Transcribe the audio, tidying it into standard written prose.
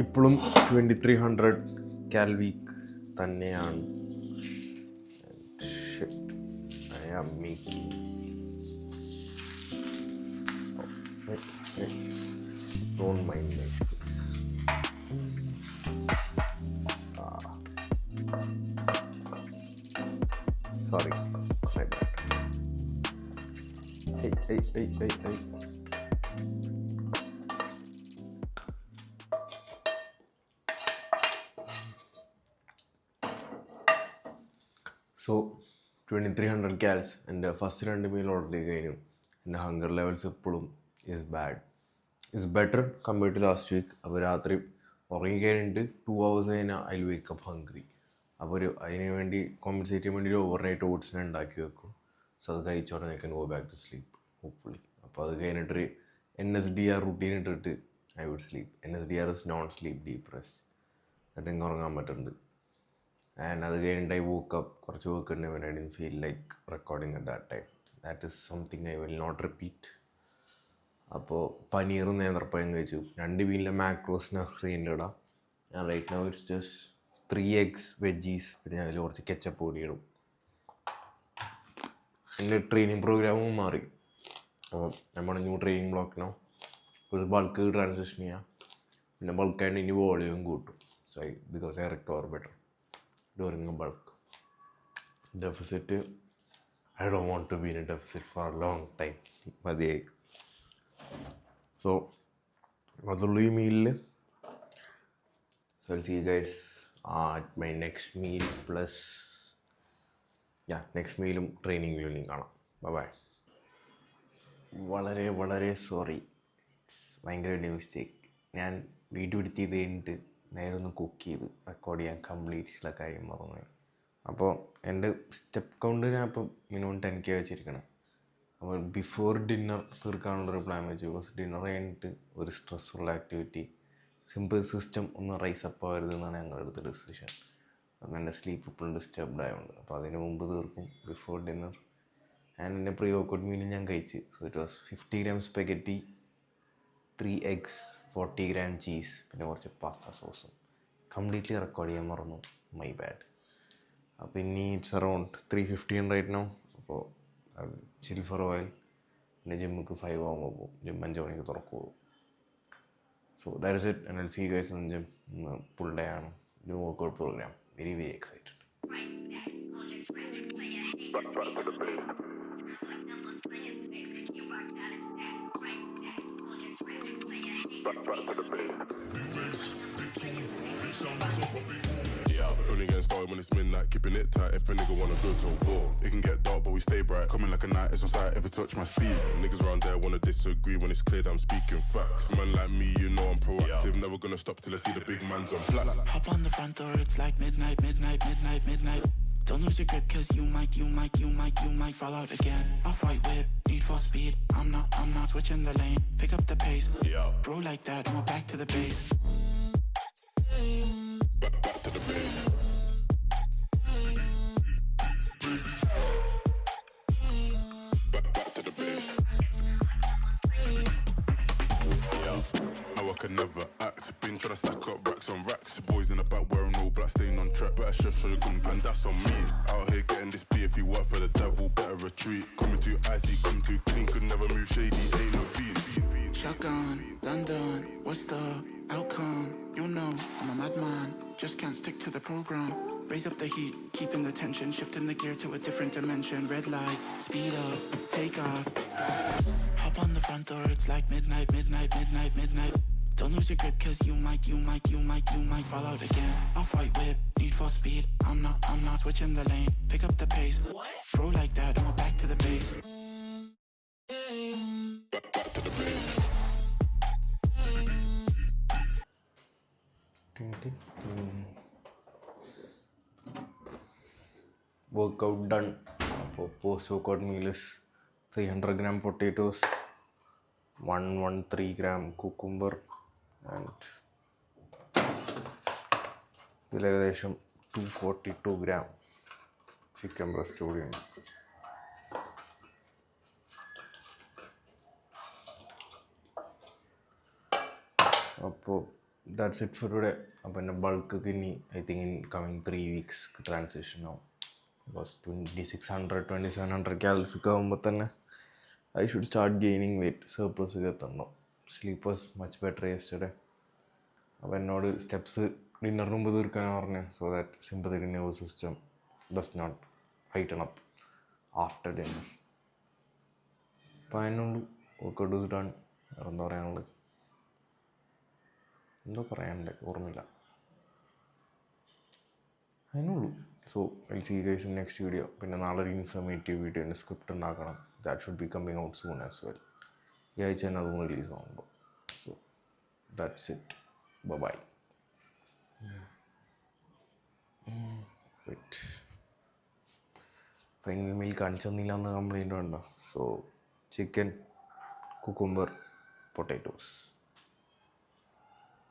ഇപ്പോഴും 2300 കാൽ വീക്ക് തന്നെയാണ്. I am making don't mind my space. Sorry, my bad. Hey. So 2300 cals എൻ്റെ first 2 meal order ചെയ്ത് കഴിഞ്ഞു. എൻ്റെ ഹങ്കർ ലെവൽസ് ഇപ്പോഴും is better compared to last week. അപ്പോൾ രാത്രി ഉറങ്ങി കഴിഞ്ഞിട്ട് 2 hours കഴിഞ്ഞാൽ I will wake up hungry. അപ്പോൾ അതിന് വേണ്ടി കോമ്പൻസേറ്റ് ചെയ്യാൻ വേണ്ടി ഒരു ഓവർനൈറ്റ് ഓട്സിനെ ഉണ്ടാക്കി വെക്കും. സോ അത് കഴിച്ചോടെ I can go back to sleep hopefully. അപ്പോൾ അത് കഴിഞ്ഞിട്ടൊരു NSDR റുട്ടീൻ ഇട്ടിട്ട് I would sleep. NSDR is non sleep deep rest. എന്നിട്ട് എനിക്ക് ഉറങ്ങാൻ പറ്റുന്നുണ്ട്. ആൻഡ് അത് കഴിഞ്ഞിട്ട് ഐ വോക്ക് അപ്പ്. കുറച്ച് വർക്ക് ഉണ്ട്. I didn't feel like recording at that time. That is something I will not repeat. അപ്പോൾ പനീറും നേന്ത്രപ്പഴം കഴിച്ചു. 2 മീലിലെ മാക്രോസിന് സ്ക്രീനിലിടാം. ഞാൻ right now it's just 3 eggs veggies. പിന്നെ അതിൽ കുറച്ച് കെച്ചപ്പ് പൊടി ഇടും. എൻ്റെ ട്രെയിനിങ് പ്രോഗ്രാമും മാറി. അപ്പോൾ നമ്മുടെ ന്യൂ ട്രെയിനിങ് ബ്ലോക്കിനോ ഒരു ബൾക്ക് ട്രാൻസിഷൻ ചെയ്യാം. പിന്നെ ബൾക്കായിട്ട് ഇനി വോളിയം കൂട്ടും. So because I recover better during a bulk deficit. I don't want to be in a deficit for a long time. മതിയായി. സോ അതുള്ളൂ ഈ മീലിൽ. So I'll see you guys at my next meal plus next മീലും ട്രെയിനിങ്ങിലും കാണാം. Bye. വളരെ sorry. It's ഭയങ്കര വലിയ mistake. ഞാൻ video edit ചെയ്ത് കഴിഞ്ഞിട്ട് നേരെ ഒന്ന് കുക്ക് ചെയ്ത് റെക്കോർഡ് ചെയ്യാൻ കംപ്ലീറ്റുള്ള കാര്യം മറന്നു. അപ്പോൾ എൻ്റെ സ്റ്റെപ്പ് കൗണ്ട് ഞാൻ ഇപ്പോൾ മിനിമം 10K വെച്ചിരിക്കണം. അപ്പോൾ ബിഫോർ ഡിന്നർ തീർക്കാനുള്ളൊരു പ്ലാൻ വെച്ചു. ബിക്കോസ് ഡിന്നർ കഴിഞ്ഞിട്ട് ഒരു സ്ട്രെസ്ഫുൾ ആക്ടിവിറ്റി, സിമ്പിൾ സിസ്റ്റം ഒന്ന് റൈസ് അപ്പ് ആവരുതെന്നാണ് ഞങ്ങളുടെ അടുത്ത ഡിസിഷൻ. അപ്പം എൻ്റെ സ്ലീപ്പ് ഇപ്പോഴും ഡിസ്റ്റർബ്ഡ് ആയതുകൊണ്ട് അപ്പോൾ അതിന് മുമ്പ് തീർക്കും ബിഫോർ ഡിന്നർ. ആൻഡ് എൻ്റെ പ്രീ വർക്കൗട്ട് മീൽ ഞാൻ കഴിച്ച്. So it was 50 gram spaghetti, 3 eggs, 40 gram cheese, പിന്നെ കുറച്ച് പാസ്ത സോസും. കംപ്ലീറ്റ്ലി റെക്കോർഡ് ചെയ്യാൻ മറന്നു. My bad. അപ്പോൾ ഇനി ഇറ്റ്സ് അറൗണ്ട് 3:15 റൈറ്റ് നൗ. അപ്പോൾ ചിൽ ഫോർ എ വൈൽ. പിന്നെ ജിമ്മിക്ക് 5 ആകുമ്പോൾ പോകും. ജിം 5 മണിക്ക് തുറക്കുള്ളൂ. So that is it. And I will see you guys on gym. Full day ആണ് new workout program. Very excited. Only getting started when it's midnight, keeping it tight if a nigga wanna go to war. It can get dark but we stay bright, coming like a night, it's on sight, ever touch my sleeve. Niggas around there wanna disagree when it's clear that I'm speaking facts. Man like me, you know I'm proactive, never gonna stop till I see the big man's on flats. Hop on the front door, it's like midnight. Don't lose your grip cause you might fall out again. Off-white whip, need for speed, I'm not switching the lane. Pick up the pace, bro like that, I'm back to the base. Back to the base. Back to the base. How I can never act. Been tryna stack up racks on racks. Boys in the back wearing all black, staying on track. Better chef show you gun, and that's on me. Out here getting this beef. If you work for the devil, better retreat. Coming too icy, come too clean. Could never move shady, ain't no fiend. Shotgun, London, what's the outcome? You know, I'm a madman, just can't stick to the program. Raise up the heat, keeping the tension, shifting the gear to a different dimension. Red light, speed up, take off. Hop on the front door, it's like midnight. Don't lose your grip cause you might fall out again. Off-white whip, need for speed, I'm not switching the lane. Pick up the pace, bro like that, I'm back to the base. Back to the base. Workout done. അപ്പോൾ post workout meal 300 gram potatoes, 113 gram cucumber and ഇതിൽ ഏകദേശം 242 gram chicken breast കൂടിയുണ്ട്. അപ്പോൾ that's it for today. അപ്പോൾ എൻ്റെ ബൾക്കൊക്കെ ഇനി I think in coming 3 weeks transition ആവും. ബസ് 2600-2700 calories ഒക്കെ ആകുമ്പോൾ തന്നെ I should start gaining weight. Surplus എത്തണം. Sleep was much better yesterday. അപ്പോൾ എന്നോട് സ്റ്റെപ്സ് ഡിന്നറിന് മുമ്പ് തീർക്കാനാണ് പറഞ്ഞത്. So that sympathetic nervous system does not heighten up after dinner. അപ്പോൾ അതിനുള്ളൂ. Workout is done. വേറെ എന്താ പറയാനുള്ളത്? എന്തോ പറയാനുണ്ട്, ഓർമ്മയില്ല. അതിനുള്ളൂ. So I see you guys in next video. പിന്നെ നാളെ ഒരു ഇൻഫർമേറ്റീവ് വീഡിയോൻ്റെ സ്ക്രിപ്റ്റ് ഉണ്ടാക്കണം. That should be coming out soon as well. ഈ ആഴ്ച തന്നെ അതും റിലീസ് ആകുമ്പോൾ. So that's it. Bye. Wait, final meal കാണിച്ചു തന്നില്ല എന്ന് കംപ്ലൈൻറ്റ് വേണ്ട. So chicken, cucumber, potatoes.